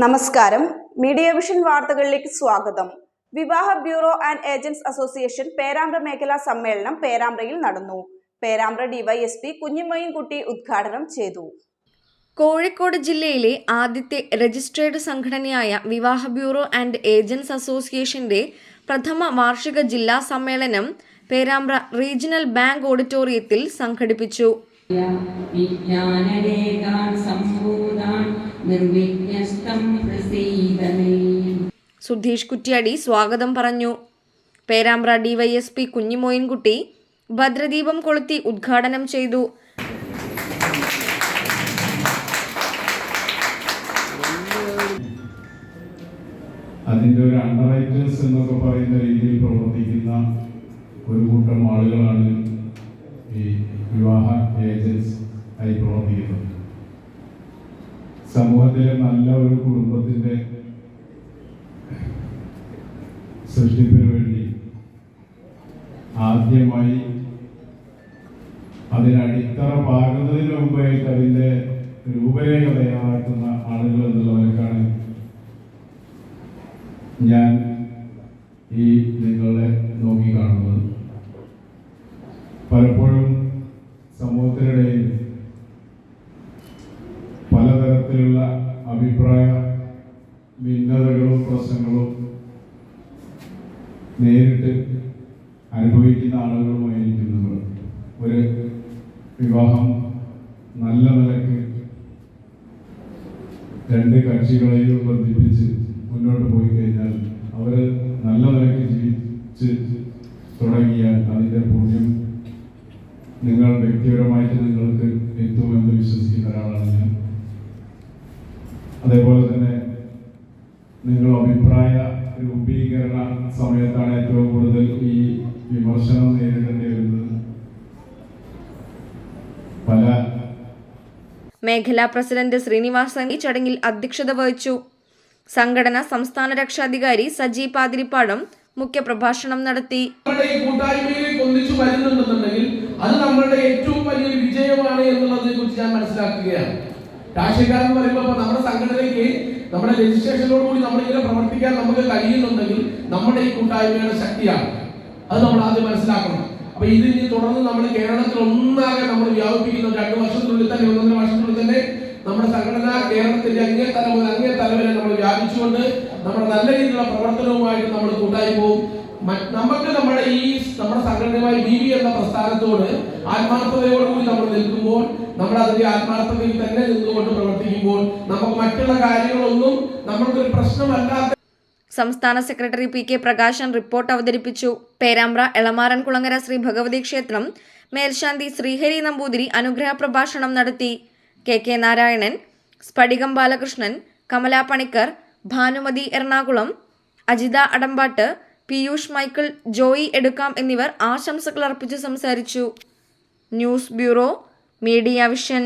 നമസ്കാരം, media vision വാർത്തകളിലേക്ക് സ്വാഗതം. വിവാഹ bureau and agents association Perambra മേഖലാ സമ്മേളനം പേരാമ്പ്രയിൽ നടന്നു. പേരാമ്പ്ര ഡിവൈഎസ്പി കുഞ്ഞിമൊയിൻകുട്ടി ഉദ്ഘാടനം ചെയ്തു. കോഴിക്കോട് ജില്ലയിലെ ആദ്യത്തെ രജിസ്ട്രേഡ് സംഘടനയായ വിവാഹ ബ്യൂറോ ആൻഡ് ഏജന്റ്സ് അസോസിയേഷന്റെ പ്രഥമ വാർഷിക ജില്ലാ സമ്മേളനം പേരാമ്പ്ര റീജിയണൽ ബാങ്ക് ഓഡിറ്റോറിയത്തിൽ സംഘടിപ്പിച്ചു. സുധീഷ് കുറ്റ്യാടി സ്വാഗതം പറഞ്ഞു. പേരാമ്പ്ര ഡിവൈഎസ്പി കുഞ്ഞിമൊയിൻകുട്ടി ഭദ്രദീപം കൊളുത്തി ഉദ്ഘാടനം ചെയ്തു. അതിൻ്റെ ഒരു അണ്ടർറൈറ്റേഴ്സ് എന്നൊക്കെ പറയുന്ന രീതിയിൽ പ്രവർത്തിക്കുന്ന ഒരു കൂട്ടം ആളുകളാണ് ഈ വിവാഹ ഏജൻസ് ആയി പ്രവർത്തിക്കുന്നത്. സമൂഹത്തിലെ നല്ല ഒരു കുടുംബത്തിൻ്റെ സൃഷ്ടിപ്പിന് വേണ്ടി ആദ്യമായി അതിനടിത്തറ പാകുന്നതിന് മുമ്പായിട്ട് അതിൻ്റെ രൂപരേഖ തയ്യാറാക്കുന്ന ആളുകൾ എന്നുള്ളവർക്കാണ് ഞാൻ ഈ നിങ്ങളെ നോക്കിക്കാണുന്നത്. പലപ്പോഴും സമൂഹത്തിനിടയിൽ പലതരത്തിലുള്ള അഭിപ്രായ ഭിന്നതകളും പ്രശ്നങ്ങളും നേരിട്ട് അനുഭവിക്കുന്ന ആളുകളുമായിരിക്കും നമ്മൾ. ഒരു വിവാഹം നല്ല നിലക്ക് രണ്ട് കക്ഷികളെയും ബന്ധിപ്പിച്ച് മുന്നോട്ട് പോയി കഴിഞ്ഞാൽ അവർ നല്ല നിലയ്ക്ക് ജീവിച്ച് തുടങ്ങിയാൽ അതിൻ്റെ പുണ്യം നിങ്ങൾ വ്യക്തിപരമായിട്ട് നിങ്ങൾക്ക് എത്തുമെന്ന് വിശ്വസിക്കുന്ന ഒരാളാണ് ഞാൻ. അതേപോലെ തന്നെ നിങ്ങൾ അഭിപ്രായ രൂപീകരണ സമയത്താണ് ഏറ്റവും കൂടുതൽ ഈ വിമർശനം നേരിടേണ്ടി വരുന്നത്. പല മേഖലാ പ്രസിഡന്റ് ശ്രീനിവാസൻ ഈ ചടങ്ങിൽ അധ്യക്ഷത വഹിച്ചു. സംഘടന സംസ്ഥാന രക്ഷാധികാരി സജി പാതിരിപ്പാടം മുഖ്യപ്രഭാഷണം നടത്തി. അത് നമ്മളുടെ ഏറ്റവും വലിയൊരു വിജയമാണ് എന്നുള്ളതിനെ കുറിച്ച് ഞാൻ മനസ്സിലാക്കുകയാണ്. രാഷ്ട്രീയക്കാരെന്ന് പറയുമ്പോൾ നമ്മുടെ സംഘടനയ്ക്ക് നമ്മുടെ രജിസ്ട്രേഷനോടുകൂടി നമ്മളിങ്ങനെ പ്രവർത്തിക്കാൻ നമുക്ക് കഴിയുന്നുണ്ടെങ്കിൽ നമ്മുടെ ഈ കൂട്ടായ്മയുടെ ശക്തിയാണ്. അത് നമ്മൾ ആദ്യം മനസ്സിലാക്കണം. അപ്പൊ ഇത് ഇനി തുടർന്ന് നമ്മൾ കേരളത്തിൽ ഒന്നാകെ നമ്മൾ വ്യാപിപ്പിക്കുന്ന 2 വർഷത്തിനുള്ളിൽ തന്നെ 1.5 വർഷത്തിനുള്ളിൽ തന്നെ നമ്മുടെ സംഘടന കേരളത്തിന്റെ അങ്ങേ തല വരെ നമ്മൾ വ്യാപിച്ചുകൊണ്ട് നമ്മുടെ നല്ല രീതിയിലുള്ള പ്രവർത്തനവുമായിട്ട് നമ്മൾ കൂട്ടായി പോകും. നമുക്ക് നമ്മുടെ സംഘടനയുമായി ബിബി എന്ന പ്രസ്ഥാനത്തോട് ആത്മാർത്ഥതയോടുകൂടി നമ്മൾ നിൽക്കുമ്പോൾ, നമ്മൾ അതിന്റെ ആത്മാർത്ഥതയിൽ തന്നെ നിന്നുകൊണ്ട് പ്രവർത്തിക്കുമ്പോൾ നമുക്ക് മറ്റുള്ള കാര്യങ്ങളൊന്നും നമ്മൾക്കൊരു പ്രശ്നമല്ലാത്ത. സംസ്ഥാന secretary P K Prakashan report അവതരിപ്പിച്ചു. പേരാമ്പ്ര എളമാറൻ കുളങ്ങര ശ്രീ ഭഗവതി ക്ഷേത്രം മേൽശാന്തി ശ്രീഹരി നമ്പൂതിരി അനുഗ്രഹ പ്രഭാഷണം നടത്തി. കെ കെ നാരായണൻ, സ്ഫടികം ബാലകൃഷ്ണൻ, കമല പണിക്കർ, ഭാനുമതി എറണാകുളം, അജിത അടമ്പാട്ട്, പീയൂഷ് മൈക്കിൾ, ജോയി എടുക്കാം എന്നിവർ ആശംസകൾ അർപ്പിച്ച് സംസാരിച്ചു. News bureau, media vision.